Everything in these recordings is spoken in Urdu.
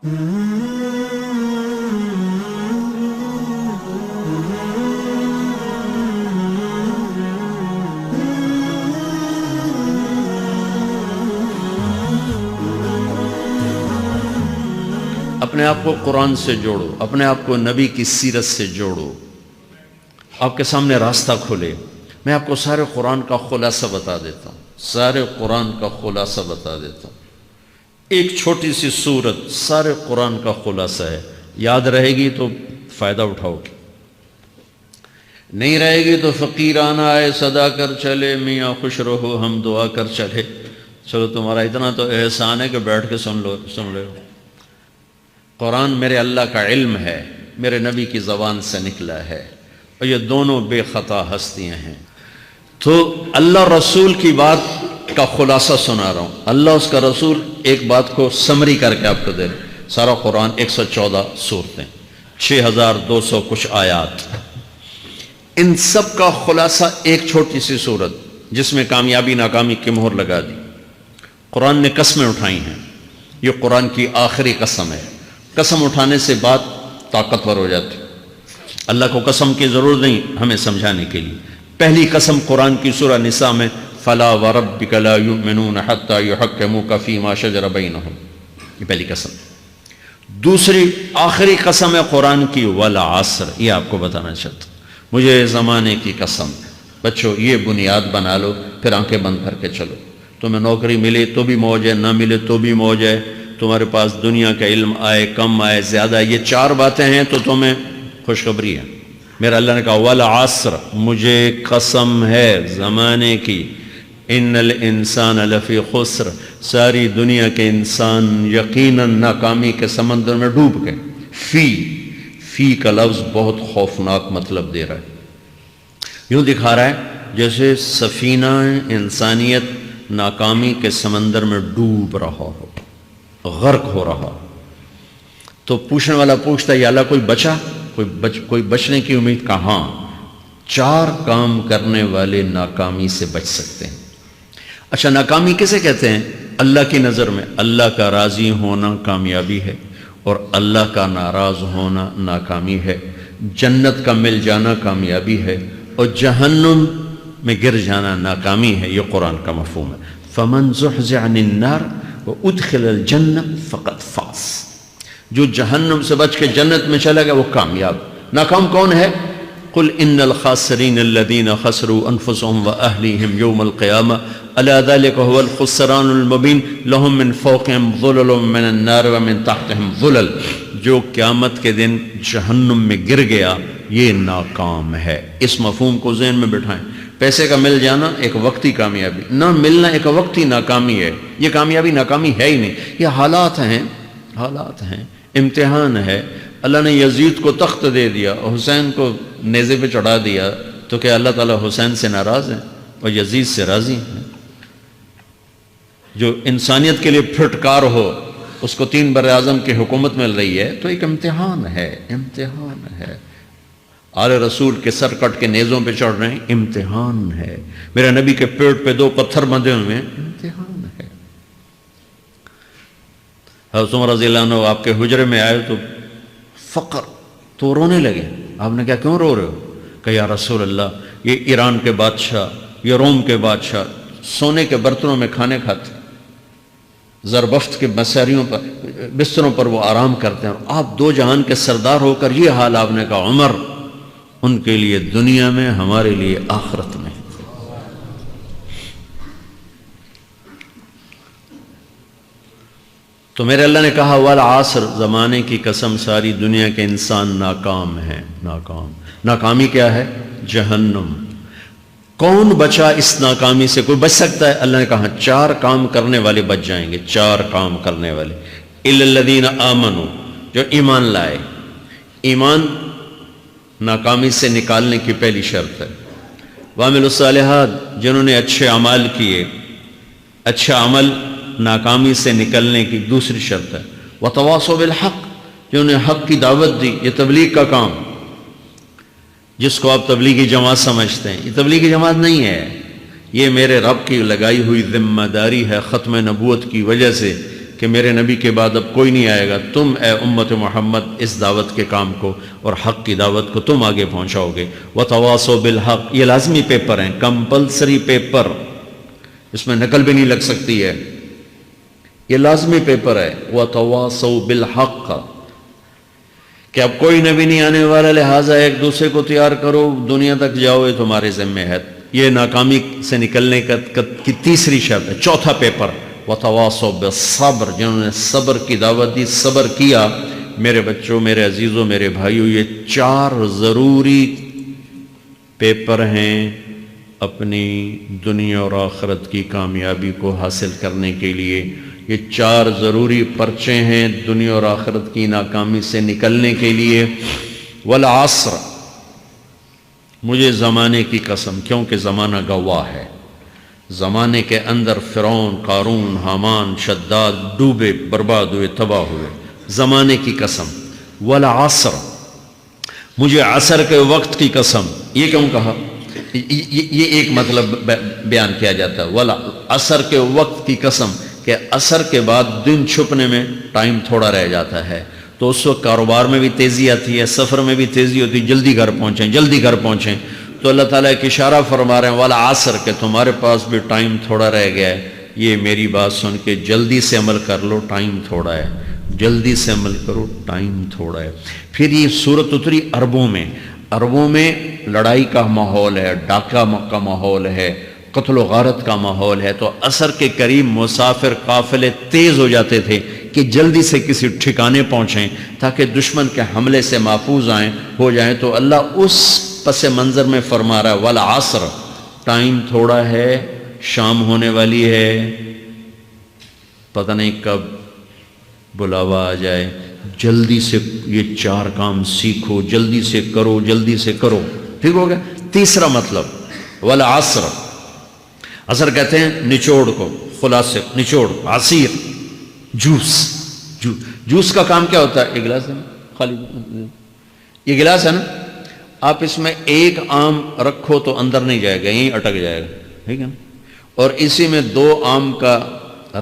اپنے آپ کو قرآن سے جوڑو، اپنے آپ کو نبی کی سیرت سے جوڑو، آپ کے سامنے راستہ کھلے۔ میں آپ کو سارے قرآن کا خلاصہ بتا دیتا ہوں، سارے قرآن کا خلاصہ بتا دیتا ہوں۔ ایک چھوٹی سی سورت سارے قرآن کا خلاصہ ہے، یاد رہے گی تو فائدہ اٹھاؤ گے، نہیں رہے گی تو فقیرانہ آئے صدا کر چلے، میاں خوش رہو ہم دعا کر چلے۔ چلو تمہارا اتنا تو احسان ہے کہ بیٹھ کے سن لے۔ قرآن میرے اللہ کا علم ہے، میرے نبی کی زبان سے نکلا ہے، اور یہ دونوں بے خطا ہستیاں ہیں۔ تو اللہ رسول کی بات کا خلاصہ سنا رہا ہوں، اللہ اس کا رسول ایک بات کو سمری کر کے آپ کو دے رہے۔ سارا قرآن 114 سورتیں، 6200 کچھ آیات، ان سب کا خلاصہ ایک چھوٹی سی سورت جس میں کامیابی ناکامی کی مہر لگا دی۔ قرآن نے قسمیں اٹھائی ہیں، یہ قرآن کی آخری قسم ہے۔ قسم اٹھانے سے بات طاقتور ہو جاتی، اللہ کو قسم کی ضرورت نہیں ہمیں سمجھانے کے لیے۔ پہلی قسم قرآن کی سورہ نساء میں فَلَا وَرَبِّكَ لَا يُؤْمِنُونَ حَتَّى يُحَكِّمُوكَ فِي مَا شَجَرَ بَيْنَهُمْ، یہ پہلی قسم۔ دوسری آخری قسم ہے قرآن کی وَالْعَصْرِ، یہ آپ کو بتانا چاہتا ہوں، مجھے زمانے کی قسم۔ بچوں یہ بنیاد بنا لو، پھر آنکھیں بند کر کے چلو۔ تمہیں نوکری ملے تو بھی موج ہے، نہ ملے تو بھی موج ہے، تمہارے پاس دنیا کا علم آئے کم آئے زیادہ، یہ چار باتیں ہیں تو تمہیں خوشخبری ہے۔ میرا اللہ نے کہا والعصر، مجھے قسم ہے زمانے کی، ان الانسان لفی خسر، ساری دنیا کے انسان یقیناً ناکامی کے سمندر میں ڈوب گئے۔ فی کا لفظ بہت خوفناک مطلب دے رہا ہے، یوں دکھا رہا ہے جیسے سفینہ انسانیت ناکامی کے سمندر میں ڈوب رہا ہو، غرق ہو رہا۔ تو پوچھنے والا پوچھتا ہے یا اللہ کوئی بچا، کوئی بچنے کی امید؟ کہاں؟ چار کام کرنے والے ناکامی سے بچ سکتے ہیں۔ اچھا ناکامی کسے کہتے ہیں؟ اللہ کی نظر میں اللہ کا راضی ہونا کامیابی ہے، اور اللہ کا ناراض ہونا ناکامی ہے۔ جنت کا مل جانا کامیابی ہے، اور جہنم میں گر جانا ناکامی ہے۔ یہ قرآن کا مفہوم ہے۔ فَمَنْ زُحْزِحَ عَنِ النَّارِ وَأُدْخِلَ الْجَنَّةَ فَقَدْ فَازَ، جو جہنم سے بچ کے جنت میں چلا گیا وہ کامیاب۔ ناکام کون ہے؟ قُلْ إِنَّ الْخَاسِرِينَ الَّذِينَ خَسِرُوا أَنفُسَهُمْ وَأَهْلِيهِمْ يَوْمَ الْقِيَامَةِ أَلَا ذَلِكَ هُوَ الْخُسْرَانُ الْمُبِينُ لَهُم مِّن فَوْقِهِمْ ظُلَلٌ مِّنَ النَّارِ وَمِن تَحْتِهِمْ ظُلَلٌ، جو قیامت کے دن جہنم میں گر گیا یہ ناکام ہے۔ اس مفہوم کو ذہن میں بٹھائیں۔ پیسے کا مل جانا ایک وقتی کامیابی، نہ ملنا ایک وقتی ناکامی ہے۔ یہ کامیابی ناکامی ہے ہی نہیں، یہ حالات ہیں، امتحان ہے۔ اللہ نے یزید کو تخت دے دیا اور حسین کو نیزے پہ چڑھا دیا، تو کیا اللہ تعالیٰ حسین سے ناراض ہیں اور یزید سے راضی ہیں؟ جو انسانیت کے لیے پھٹکار ہو اس کو 3 براعظم کی حکومت مل رہی ہے تو ایک امتحان ہے۔ آل رسول کے سر کٹ کے نیزوں پہ چڑھ رہے ہیں، امتحان ہے۔ میرے نبی کے پیٹ پہ 2 پتھر بندھے ہوئے ہیں، امتحان ہے۔ حضرت عمر رضی اللہ عنہ آپ کے حجرے میں آئے تو فقر تو رونے لگے۔ آپ نے کہا کیوں رو رہے ہو؟ کہ یا رسول اللہ یہ ایران کے بادشاہ، یہ روم کے بادشاہ سونے کے برتنوں میں کھانے کھاتے، زربفت کے بستروں پر وہ آرام کرتے ہیں، اور آپ 2 جہان کے سردار ہو کر یہ حال۔ آپ نے کہا عمر ان کے لیے دنیا میں، ہمارے لیے آخرت میں۔ تو میرے اللہ نے کہا والعصر، زمانے کی قسم ساری دنیا کے انسان ناکام ہیں، ناکامی کیا ہے؟ جہنم۔ کون بچا اس ناکامی سے؟ کوئی بچ سکتا ہے؟ اللہ نے کہا 4 کام کرنے والے بچ جائیں گے، 4 کام کرنے والے۔ اِلَّا الَّذِينَ آمَنُوا، جو ایمان لائے۔ ایمان ناکامی سے نکالنے کی پہلی شرط ہے۔ وَعَمِلُوا الصَّالِحَاتِ، جنہوں نے اچھے اعمال کیے۔ اچھا عمل ناکامی سے نکلنے کی دوسری شرط ہے۔ وَتَوَاصَوْا بِالْحَقِّ، جنہوں نے حق کی دعوت دی۔ یہ تبلیغ کا کام، جس کو آپ تبلیغی جماعت سمجھتے ہیں، یہ تبلیغی جماعت نہیں ہے، یہ میرے رب کی لگائی ہوئی ذمہ داری ہے ختم نبوت کی وجہ سے کہ میرے نبی کے بعد اب کوئی نہیں آئے گا، تم اے امت محمد اس دعوت کے کام کو اور حق کی دعوت کو تم آگے پہنچاؤ گے۔ وَتَوَاصَوْا بِالْحَقِّ، یہ لازمی پیپر ہیں، کمپلسری پیپر، اس میں نقل بھی نہیں لگ سکتی ہے، یہ لازمی پیپر ہے۔ وَتَوَاصَوْا بِالْحَقِّ، کہ اب کوئی نبی نہیں آنے والا، لہٰذا ایک دوسرے کو تیار کرو، دنیا تک جاؤ، یہ تمہارے ذمہ ہے۔ یہ ناکامی سے نکلنے کی تیسری شرط ہے۔ چوتھا پیپر وَتَوَاصَوْا بِالصَّبْرِ، جنہوں نے صبر کی دعوت دی، صبر کیا۔ میرے بچوں، میرے عزیزوں، میرے بھائیوں، یہ 4 ضروری پیپر ہیں اپنی دنیا اور آخرت کی کامیابی کو حاصل کرنے کے لیے۔ یہ 4 ضروری پرچے ہیں دنیا اور آخرت کی ناکامی سے نکلنے کے لیے۔ والعصر، مجھے زمانے کی قسم، کیونکہ زمانہ گواہ ہے، زمانے کے اندر فرعون، قارون، حامان، شداد ڈوبے، برباد ہوئے، تباہ ہوئے، زمانے کی قسم۔ والعصر، مجھے عصر کے وقت کی قسم۔ یہ کیوں کہا؟ یہ ایک مطلب بیان کیا جاتا ہے، والعصر کے وقت کی قسم، کہ عصر کے بعد دن چھپنے میں ٹائم تھوڑا رہ جاتا ہے، تو اس وقت کاروبار میں بھی تیزی آتی ہے، سفر میں بھی تیزی ہوتی ہے، جلدی گھر پہنچیں، جلدی گھر پہنچیں۔ تو اللہ تعالیٰ ایک اشارہ فرما رہے ہیں والعصر، کہ تمہارے پاس بھی ٹائم تھوڑا رہ گیا ہے، یہ میری بات سن کے جلدی سے عمل کر لو، ٹائم تھوڑا ہے، جلدی سے عمل کرو، ٹائم تھوڑا ہے۔ پھر یہ صورت اتری عربوں میں، عربوں میں لڑائی کا ماحول ہے، ڈاکہ کا ماحول ہے، قتل و غارت کا ماحول ہے، تو عصر کے قریب مسافر قافلے تیز ہو جاتے تھے کہ جلدی سے کسی ٹھکانے پہنچیں تاکہ دشمن کے حملے سے محفوظ ہو جائیں۔ تو اللہ اس پس منظر میں فرما رہا ہے والعصر، ٹائم تھوڑا ہے، شام ہونے والی ہے، پتہ نہیں کب بلاوا آ جائے، جلدی سے یہ 4 کام سیکھو، جلدی سے کرو، جلدی سے کرو۔ ٹھیک ہو گیا؟ تیسرا مطلب والعصر، عصر کہتے ہیں نچوڑ کو، خلاصے، نچوڑ، عصیر، جوس کا کام کیا ہوتا ہے؟ یہ گلاس ہے نا، خالی یہ گلاس ہے نا، آپ اس میں ایک آم رکھو تو اندر نہیں جائے گا، یہیں اٹک جائے گا، ٹھیک ہے نا، اور اسی میں 2 آم کا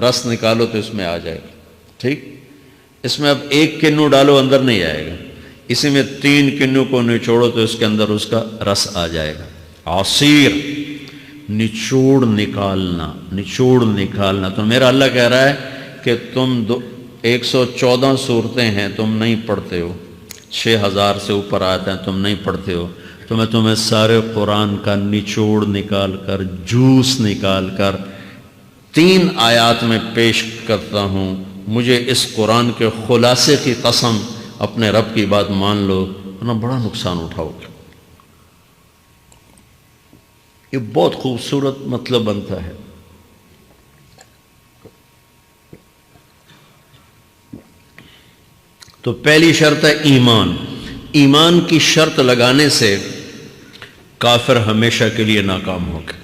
رس نکالو تو اس میں آ جائے گا، ٹھیک۔ اس میں اب 1 کنو ڈالو، اندر نہیں آئے گا، اسی میں 3 کنو کو نچوڑو تو اس کے اندر اس کا رس آ جائے گا۔ عصیر، نچوڑ نکالنا، نچوڑ نکالنا۔ تو میرا اللہ کہہ رہا ہے کہ تم 114 صورتیں ہیں، تم نہیں پڑھتے ہو، 6000 سے اوپر آتے ہیں، تم نہیں پڑھتے ہو، تو میں تمہیں سارے قرآن کا نچوڑ نکال کر، جوس نکال کر 3 آیات میں پیش کرتا ہوں۔ مجھے اس قرآن کے خلاصے کی قسم، اپنے رب کی بات مان لو، ورنہ بڑا نقصان اٹھاؤ گے۔ یہ بہت خوبصورت مطلب بنتا ہے۔ تو پہلی شرط ہے ایمان۔ ایمان کی شرط لگانے سے کافر ہمیشہ کے لیے ناکام ہو گئے،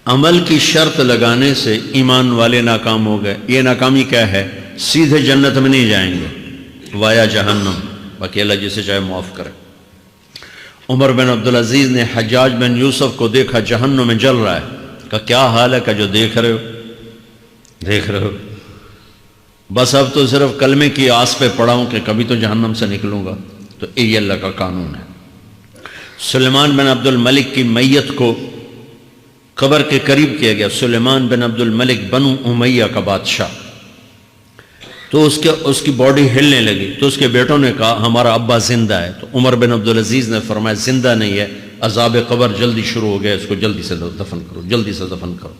عمل کی شرط لگانے سے ایمان والے ناکام ہو گئے۔ یہ ناکامی کیا ہے؟ سیدھے جنت میں نہیں جائیں گے، وایا جہنم، باقی اللہ جسے چاہے معاف کرے۔ عمر بن عبدالعزیز نے حجاج بن یوسف کو دیکھا جہنم میں جل رہا ہے، کہا کیا حال ہے؟ کہ جو دیکھ رہے ہو، بس اب تو صرف کلمے کی آس پہ پڑا ہوں کہ کبھی تو جہنم سے نکلوں گا۔ تو یہ اللہ کا قانون ہے۔ سلیمان بن عبد الملک کی میت کو قبر کے قریب کیا گیا، سلیمان بن عبد الملک بنو امیہ کا بادشاہ، تو اس کی باڈی ہلنے لگی، تو اس کے بیٹوں نے کہا ہمارا ابا زندہ ہے۔ تو عمر بن عبدالعزیز نے فرمایا زندہ نہیں ہے، عذاب قبر جلدی شروع ہو گیا، اس کو جلدی سے دفن کرو، جلدی سے دفن کرو۔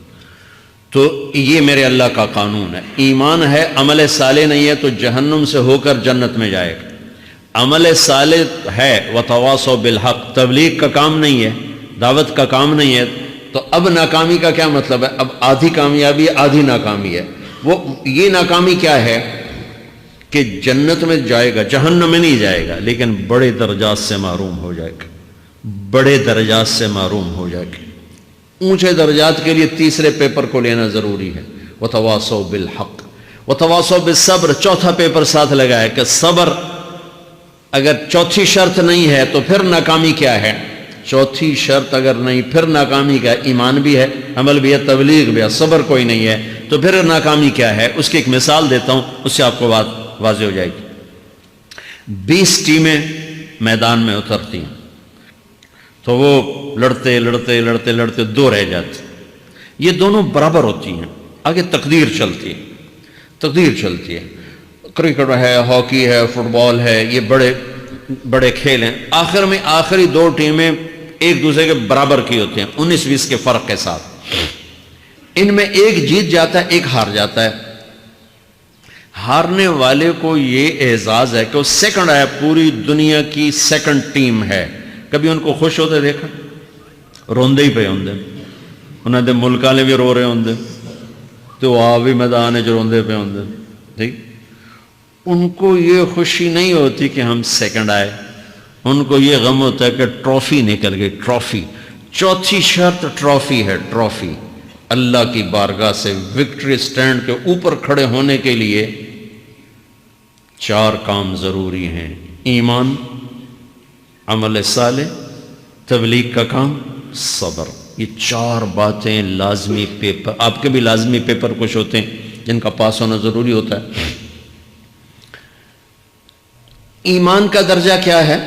تو یہ میرے اللہ کا قانون ہے۔ ایمان ہے، عمل صالح نہیں ہے تو جہنم سے ہو کر جنت میں جائے گا۔ عمل صالح ہے، وتواصوا بالحق، تبلیغ کا کام نہیں ہے، دعوت کا کام نہیں ہے، تو اب ناکامی کا کیا مطلب ہے؟ اب آدھی کامیابی آدھی ناکامی ہے۔ وہ یہ ناکامی کیا ہے کہ جنت میں جائے گا، جہنم میں نہیں جائے گا، لیکن بڑے درجات سے محروم ہو جائے گا، بڑے درجات سے محروم ہو جائے گا۔ اونچے درجات کے لیے تیسرے پیپر کو لینا ضروری ہے، وتواصوا بالحق وتواصوا بالصبر۔ چوتھا پیپر ساتھ لگایا کہ صبر، اگر چوتھی شرط نہیں ہے تو پھر ناکامی کیا ہے؟ چوتھی شرط اگر نہیں، پھر ناکامی کیا ہے؟ ایمان بھی ہے، عمل بھی ہے، تبلیغ بھی ہے، صبر کوئی نہیں ہے، تو پھر ناکامی کیا ہے اس کی ایک مثال دیتا ہوں، اس سے آپ کو بات واضح ہو جائے گی۔ 20 ٹیمیں میدان میں اترتی ہیں تو وہ لڑتے لڑتے لڑتے لڑتے 2 رہ جاتے، یہ دونوں برابر ہوتی ہیں، آگے تقدیر چلتی ہے، تقدیر چلتی ہے، کرکٹ ہے، ہاکی ہے، فٹ بال ہے، یہ بڑے بڑے کھیل ہیں، آخر میں آخری 2 ٹیمیں ایک دوسرے کے برابر کی ہوتی ہیں 19-20 کے فرق کے ساتھ، ان میں ایک جیت جاتا ہے ایک ہار جاتا ہے، ہارنے والے کو یہ اعزاز ہے کہ وہ سیکنڈ آیا، پوری دنیا کی سیکنڈ ٹیم ہے، کبھی ان کو خوش ہوتے دیکھا؟ روندے ہی پہ ہوندے، انہوں نے ملک والے بھی رو رہے ہوندے تو آ بھی میدان جو روندے پہ ہوندے، ٹھیک، ان کو یہ خوشی نہیں ہوتی کہ ہم سیکنڈ آئے، ان کو یہ غم ہوتا ہے کہ ٹرافی نکل گئی، ٹرافی، چوتھی شرط ٹرافی ہے، ٹرافی، اللہ کی بارگاہ سے وکٹری سٹینڈ کے اوپر کھڑے ہونے کے لیے 4 کام ضروری ہیں، ایمان، عمل صالح، تبلیغ کا کام، صبر، یہ 4 باتیں لازمی پیپر، آپ کے بھی لازمی پیپر کچھ ہوتے ہیں جن کا پاس ہونا ضروری ہوتا ہے۔ ایمان کا درجہ کیا ہے؟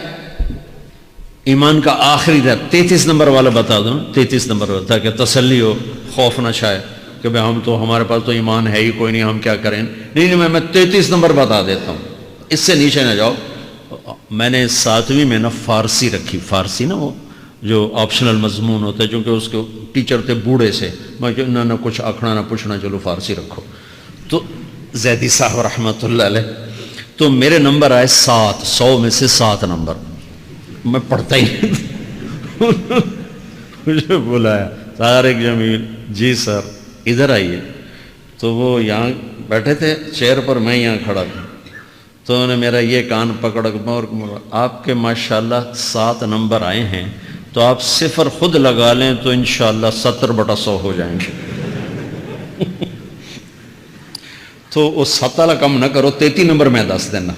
ایمان کا آخری درجہ 33 نمبر والا بتا دوں، 33 نمبر والا، تاکہ تسلی ہو، خوف نہ چھائے کہ بھئی ہم تو، ہمارے پاس تو ایمان ہے ہی کوئی نہیں، ہم کیا کریں، نہیں میں 33 نمبر بتا دیتا ہوں، اس سے نیچے نہ جاؤ۔ میں نے 7ویں میں نا فارسی رکھی، فارسی نا وہ جو آپشنل مضمون ہوتا ہے، چونکہ اس کے ٹیچر تھے بوڑھے سے، میں کہ نہ کچھ آکھنا نہ پوچھنا، چلو فارسی رکھو، تو زیدی صاحب رحمۃ اللہ علیہ، تو میرے نمبر آئے 7، 100 میں سے 7 نمبر، میں پڑھتا ہی مجھے بلایا طارق جمیل، جی سر ادھر آئیے، تو وہ یہاں بیٹھے تھے چیئر پر، میں یہاں کھڑا تھا، تو انہوں نے میرا یہ کان پکڑ اور آپ کے ماشاءاللہ 7 نمبر آئے ہیں، تو آپ 0 خود لگا لیں تو انشاءاللہ 70/100 ہو جائیں گے تو وہ 7 والا کم نہ کرو، 33 نمبر میں 10 دینا۔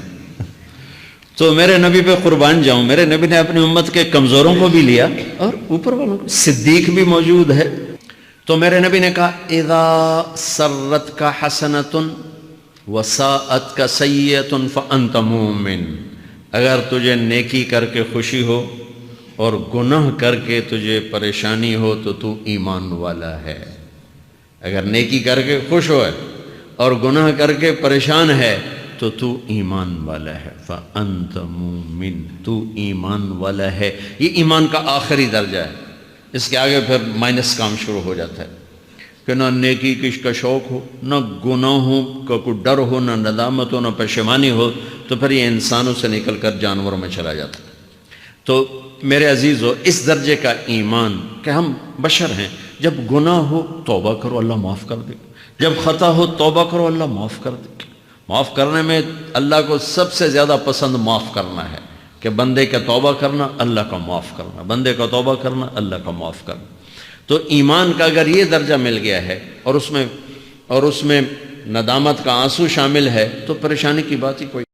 تو میرے نبی پہ قربان جاؤں، میرے نبی نے اپنی امت کے کمزوروں کو بھی لیا اور اوپر والوں کو، صدیق بھی موجود ہے، تو میرے نبی نے کہا اذا سرتک حسنۃ وساءتک سیئۃ فانت مومن، اگر تجھے نیکی کر کے خوشی ہو اور گناہ کر کے تجھے پریشانی ہو تو ایمان والا ہے، اگر نیکی کر کے خوش ہو اور گناہ کر کے پریشان ہے تو ایمان والا ہے، فأنت مومن، تو ایمان والا ہے۔ یہ ایمان کا آخری درجہ ہے، اس کے آگے پھر مائنس کام شروع ہو جاتا ہے کہ نہ نیکی کا شوق ہو، نہ گناہوں کا کوئی ڈر ہو، نہ ندامت ہو، نہ پشیمانی ہو، تو پھر یہ انسانوں سے نکل کر جانوروں میں چلا جاتا ہے۔ تو میرے عزیزو، اس درجے کا ایمان کہ ہم بشر ہیں، جب گناہ ہو توبہ کرو اللہ معاف کر دے، جب خطا ہو توبہ کرو اللہ معاف کر دے۔ معاف کرنے میں اللہ کو سب سے زیادہ پسند معاف کرنا ہے، کہ بندے کا توبہ کرنا اللہ کا معاف کرنا، بندے کا توبہ کرنا اللہ کا معاف کرنا۔ تو ایمان کا اگر یہ درجہ مل گیا ہے اور اس میں ندامت کا آنسو شامل ہے تو پریشانی کی بات ہی کوئی